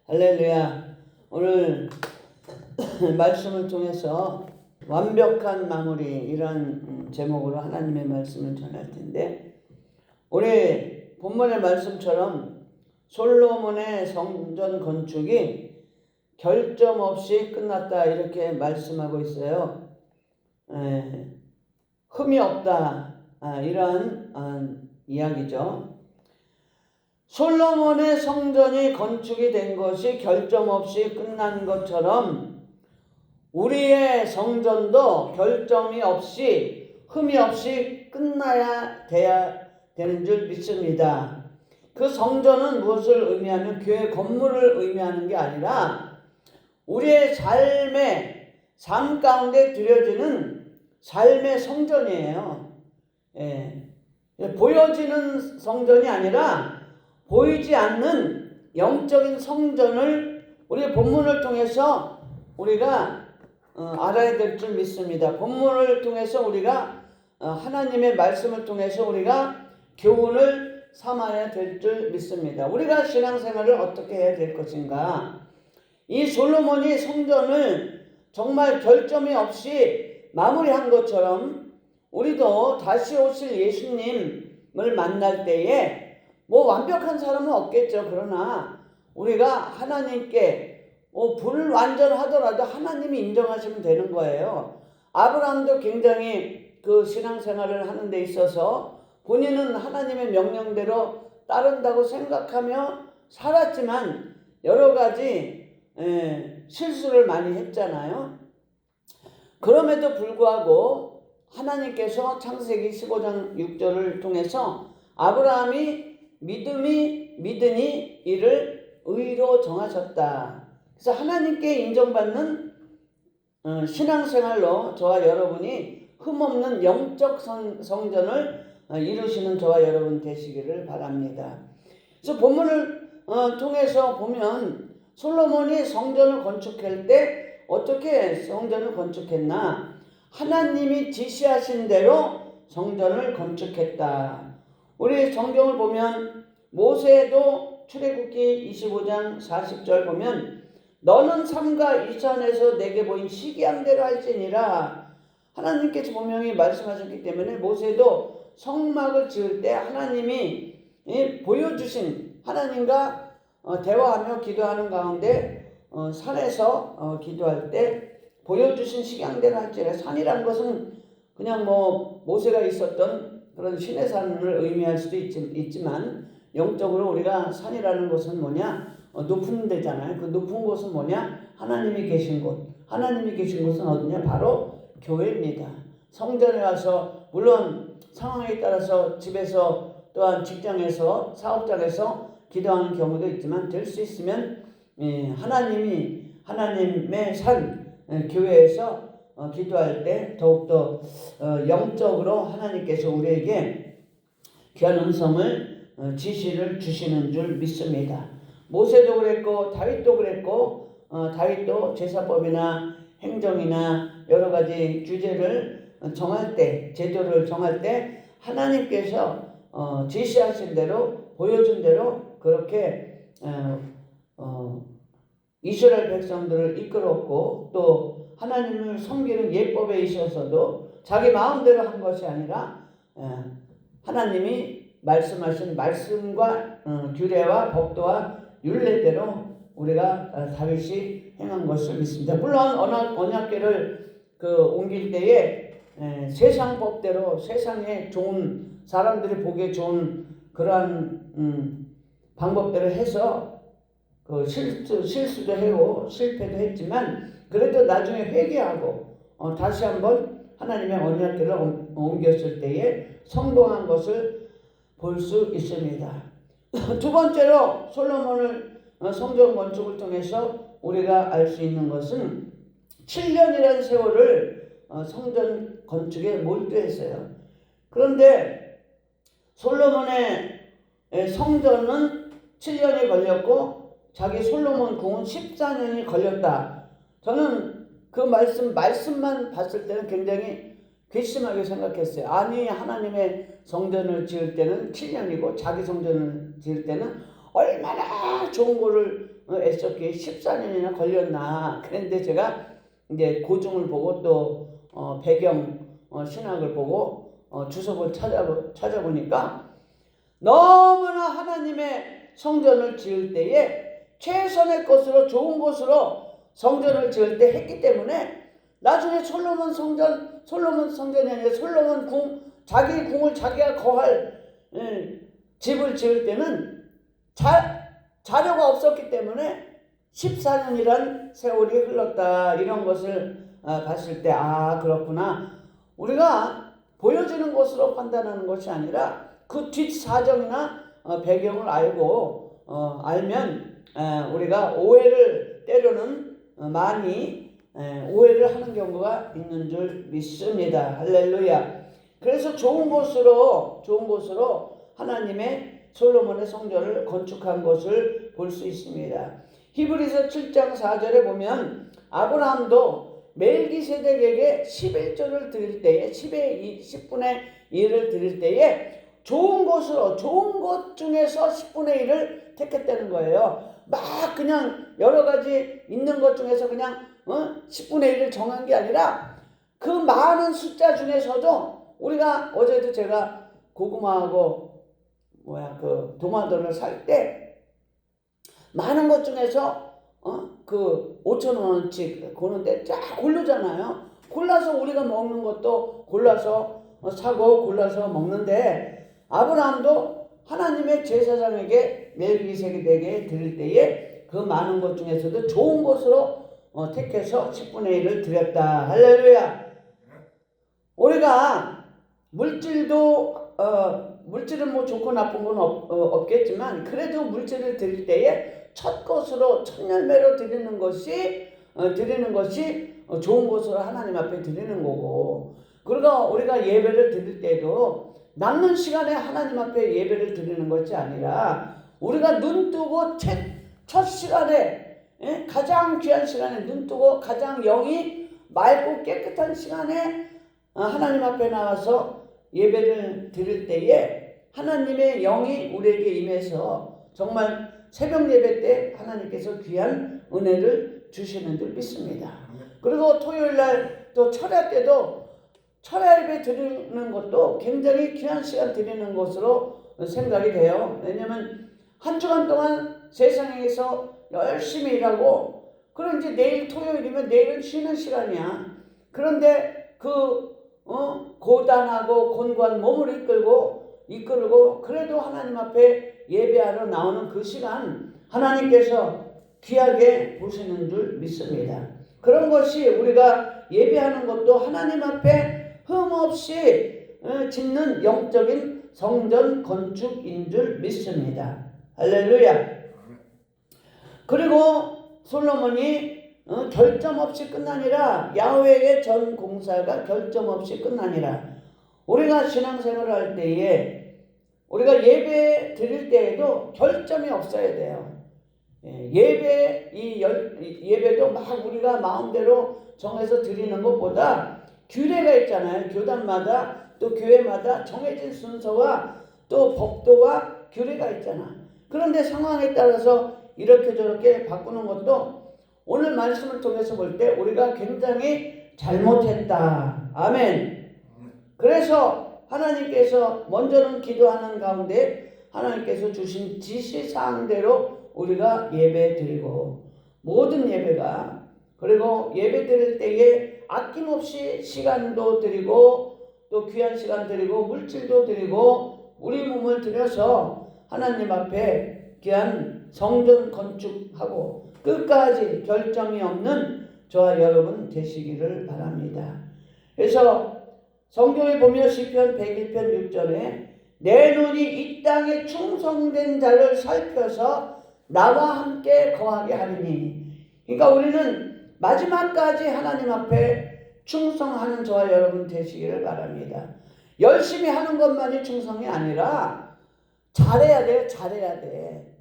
할렐루야. 오늘 말씀을 통해서 완벽한 마무리 이런 제목으로 하나님의 말씀을 전할 텐데, 우리 본문의 말씀처럼 솔로몬의 성전 건축이 결점 없이 끝났다 이렇게 말씀하고 있어요. 흠이 없다 이러한 이야기죠. 솔로몬의 성전이 건축이 된 것이 결점 없이 끝난 것처럼 우리의 성전도 결점이 없이 흠이 없이 끝나야 되는 줄 믿습니다. 그 성전은 무엇을 의미하면 교회 건물을 의미하는 게 아니라 우리의 삶 가운데 드려지는 삶의 성전이에요. 보여지는 성전이 아니라 보이지 않는 영적인 성전을 우리 본문을 통해서 우리가 알아야 될 줄 믿습니다. 본문을 통해서 우리가 하나님의 말씀을 통해서 우리가 교훈을 삼아야 될 줄 믿습니다. 우리가 신앙생활을 어떻게 해야 될 것인가? 이 솔로몬이 성전을 정말 결점이 없이 마무리한 것처럼 우리도 다시 오실 예수님을 만날 때에 완벽한 사람은 없겠죠. 그러나 우리가 하나님께 불완전하더라도 하나님이 인정하시면 되는 거예요. 아브라함도 굉장히 그 신앙생활을 하는 데 있어서 본인은 하나님의 명령대로 따른다고 생각하며 살았지만 여러 가지 실수를 많이 했잖아요. 그럼에도 불구하고 하나님께서 창세기 15장 6절을 통해서 아브라함이 믿으니 이를 의로 정하셨다. 그래서 하나님께 인정받는 신앙생활로 저와 여러분이 흠없는 영적 성전을 이루시는 저와 여러분 되시기를 바랍니다. 그래서 본문을 통해서 보면 솔로몬이 성전을 건축할 때 어떻게 성전을 건축했나? 하나님이 지시하신 대로 성전을 건축했다. 우리 성경을 보면 모세도 출애굽기 25장 40절 보면 너는 삼가 이 산에서 내게 보인 시기함대로 할지니라. 하나님께서 분명히 말씀하셨기 때문에 모세도 성막을 지을 때 하나님이 보여주신 하나님과 대화하며 기도하는 가운데 산에서 기도할 때 보여주신 시기함대로 할지니라. 산이라는 것은 그냥 모세가 있었던 그런 신의 산을 의미할 수도 있지만 영적으로 우리가 산이라는 것은 뭐냐? 높은 데잖아요. 그 높은 곳은 뭐냐? 하나님이 계신 곳. 하나님이 계신 곳은 어디냐? 바로 교회입니다. 성전에 와서 물론 상황에 따라서 집에서 또한 직장에서 사업장에서 기도하는 경우도 있지만 될 수 있으면 하나님의 산 교회에서 기도할 때 더욱더 영적으로 하나님께서 우리에게 귀한 음성을 지시를 주시는 줄 믿습니다. 모세도 그랬고 다윗도 그랬고 다윗도 제사법이나 행정이나 여러 가지 규제를 정할 때 제도를 정할 때 하나님께서 지시하신 대로 보여준 대로 그렇게 이스라엘 백성들을 이끌었고 또 하나님을 섬기는 예법에 있어서도 자기 마음대로 한 것이 아니라 하나님이 말씀하신 말씀과 규례와 법도와 율례대로 우리가 다윗이 행한 것을 믿습니다. 물론 언약궤를 옮길 때에 세상 법대로 세상에 좋은 사람들이 보기에 좋은 그러한 방법대로 해서 실수도 하고 실패도 했지만 그래도 나중에 회개하고 다시 한번 하나님의 언약궤를 옮겼을 때에 성공한 것을 볼 수 있습니다. 두 번째로 솔로몬을 성전 건축을 통해서 우리가 알 수 있는 것은 7년이라는 세월을 성전 건축에 몰두했어요. 그런데 솔로몬의 성전은 7년이 걸렸고 자기 솔로몬 궁은 14년이 걸렸다. 저는 그 말씀만 봤을 때는 굉장히 괘씸하게 생각했어요. 아니 하나님의 성전을 지을 때는 7년이고 자기 성전을 지을 때는 얼마나 좋은 거를 애썼기에 14년이나 걸렸나. 그런데 제가 이제 고증을 보고 또 배경 신학을 보고 주석을 찾아보니까 너무나 하나님의 성전을 지을 때에 최선의 것으로 좋은 것으로 성전을 지을 때 했기 때문에 나중에 솔로몬 성전이 아니라 솔로몬 궁, 자기 궁을 자기가 거할 집을 지을 때는 자료가 없었기 때문에 14년이란 세월이 흘렀다. 이런 것을 봤을 때 그렇구나. 우리가 보여지는 것으로 판단하는 것이 아니라 그 뒷사정이나 배경을 알면 우리가 오해를 때로는 많이 오해를 하는 경우가 있는 줄 믿습니다. 할렐루야. 그래서 좋은 곳으로 하나님의 솔로몬의 성전을 건축한 것을 볼 수 있습니다. 히브리서 7장 4절에 보면 아브라함도 멜기세덱에게 11조를 드릴 때에 10분의 1을 드릴 때에 좋은 것 중에서 10분의 1을 택했다는 거예요. 막 그냥 여러 가지 있는 것 중에서 그냥 10분의 1을 정한 게 아니라 그 많은 숫자 중에서도 우리가 어제도 제가 고구마하고 그 도마도를 살 때 많은 것 중에서 그 5,000원어치 고는데 쫙 고르잖아요. 골라서 우리가 먹는 것도 골라서 사고 골라서 먹는데 아브라함도 하나님의 제사장에게 멜기세덱에게 드릴 때에 그 많은 것 중에서도 좋은 것으로 택해서 10분의 1을 드렸다. 할렐루야. 우리가 물질은 뭐 좋고 나쁜 건 없겠지만 그래도 물질을 드릴 때에 첫 것으로 첫 열매로 드리는 것이 좋은 것으로 하나님 앞에 드리는 거고, 그러니까 우리가 예배를 드릴 때도 남는 시간에 하나님 앞에 예배를 드리는 것이 아니라 우리가 눈 뜨고 첫 시간에 가장 귀한 시간에 눈 뜨고 가장 영이 맑고 깨끗한 시간에 하나님 앞에 나와서 예배를 드릴 때에 하나님의 영이 우리에게 임해서 정말 새벽 예배 때 하나님께서 귀한 은혜를 주시는 줄 믿습니다. 그리고 토요일날 또 철야 때도 철야 예배 드리는 것도 굉장히 귀한 시간 드리는 것으로 생각이 돼요. 왜냐하면 한 주간 동안 세상에서 열심히 일하고 그럼 이제 내일 토요일이면 내일은 쉬는 시간이야. 그런데 고단하고 곤고한 몸을 이끌고 그래도 하나님 앞에 예배하러 나오는 그 시간 하나님께서 귀하게 보시는 줄 믿습니다. 그런 것이 우리가 예배하는 것도 하나님 앞에 흠없이 짓는 영적인 성전 건축인 줄 믿습니다. 할렐루야. 그리고 솔로몬이 결점 없이 끝나니라. 야훼의 전 공사가 결점 없이 끝나니라. 우리가 신앙생활을 할 때에 우리가 예배 드릴 때에도 결점이 없어야 돼요. 예배도 막 우리가 마음대로 정해서 드리는 것보다 규례가 있잖아요. 교단마다 또 교회마다 정해진 순서와 또 법도와 규례가 있잖아. 그런데 상황에 따라서 이렇게 저렇게 바꾸는 것도 오늘 말씀을 통해서 볼 때 우리가 굉장히 잘못했다. 아멘. 그래서 하나님께서 먼저는 기도하는 가운데 하나님께서 주신 지시사항대로 우리가 예배 드리고 모든 예배가, 그리고 예배 드릴 때에 아낌없이 시간도 드리고 또 귀한 시간 드리고 물질도 드리고 우리 몸을 들여서 하나님 앞에 귀한 성전 건축하고 끝까지 결점이 없는 저와 여러분 되시기를 바랍니다. 그래서 성경에 보면 시편 101편 6절에 내 눈이 이 땅에 충성된 자를 살펴서 나와 함께 거하게 하리니. 그러니까 우리는 마지막까지 하나님 앞에 충성하는 저와 여러분 되시기를 바랍니다. 열심히 하는 것만이 충성이 아니라 잘해야 돼요. 잘해야 돼.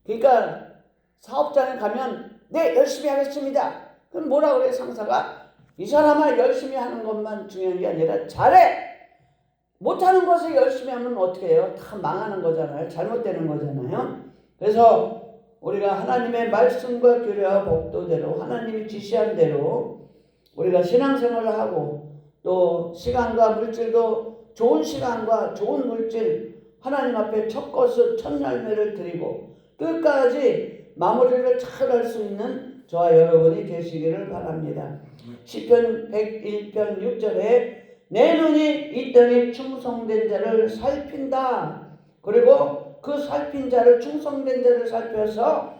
그러니까 사업장에 가면 네 열심히 하겠습니다. 그럼 뭐라 그래 상사가? 이 사람아 열심히 하는 것만 중요한 게 아니라 잘해. 못하는 것을 열심히 하면 어떻게 해요? 다 망하는 거잖아요. 잘못되는 거잖아요. 그래서 우리가 하나님의 말씀과 규례와 법도대로 하나님이 지시한 대로 우리가 신앙생활을 하고 또 시간과 물질도 좋은 시간과 좋은 물질 하나님 앞에 첫 것을 첫 열매를 드리고 끝까지 마무리를 잘 할 수 있는 저와 여러분이 되시기를 바랍니다. 시편 101편 6절에 내 눈이 이 땅에 충성된 자를 살핀다. 그리고 그 살핀 자를 충성된 자를 살펴서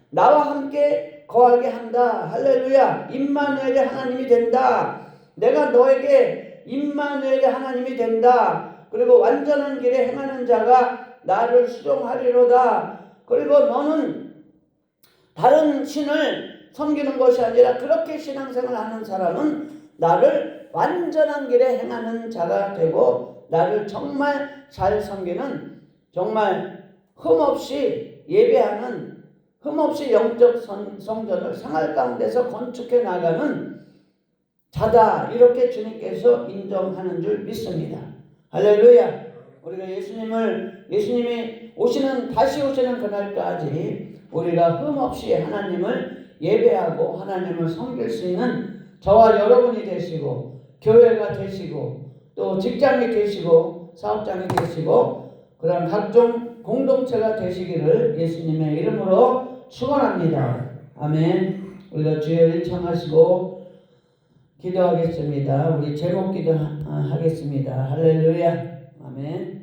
나와 함께 거하게 한다. 할렐루야. 임마누엘의 하나님이 된다. 내가 너에게 임마누엘의 하나님이 된다. 그리고 완전한 길에 행하는 자가 나를 수종하리로다. 그리고 너는 다른 신을 섬기는 것이 아니라 그렇게 신앙생활을 하는 사람은 나를 완전한 길에 행하는 자가 되고 나를 정말 잘 섬기는 정말 흠없이 예배하는 흠없이 영적 성전을 생활 가운데서 건축해 나가는 자다. 이렇게 주님께서 인정하는 줄 믿습니다. 할렐루야. 우리가 예수님이 다시 오시는 그날까지 우리가 흠없이 하나님을 예배하고 하나님을 섬길 수 있는 저와 여러분이 되시고 교회가 되시고 또 직장이 되시고 사업장이 되시고 그런 각종 공동체가 되시기를 예수님의 이름으로 축원합니다. 아멘. 우리가 주여 일창하시고 기도하겠습니다. 우리 제목 기도하겠습니다. 할렐루야. 아멘.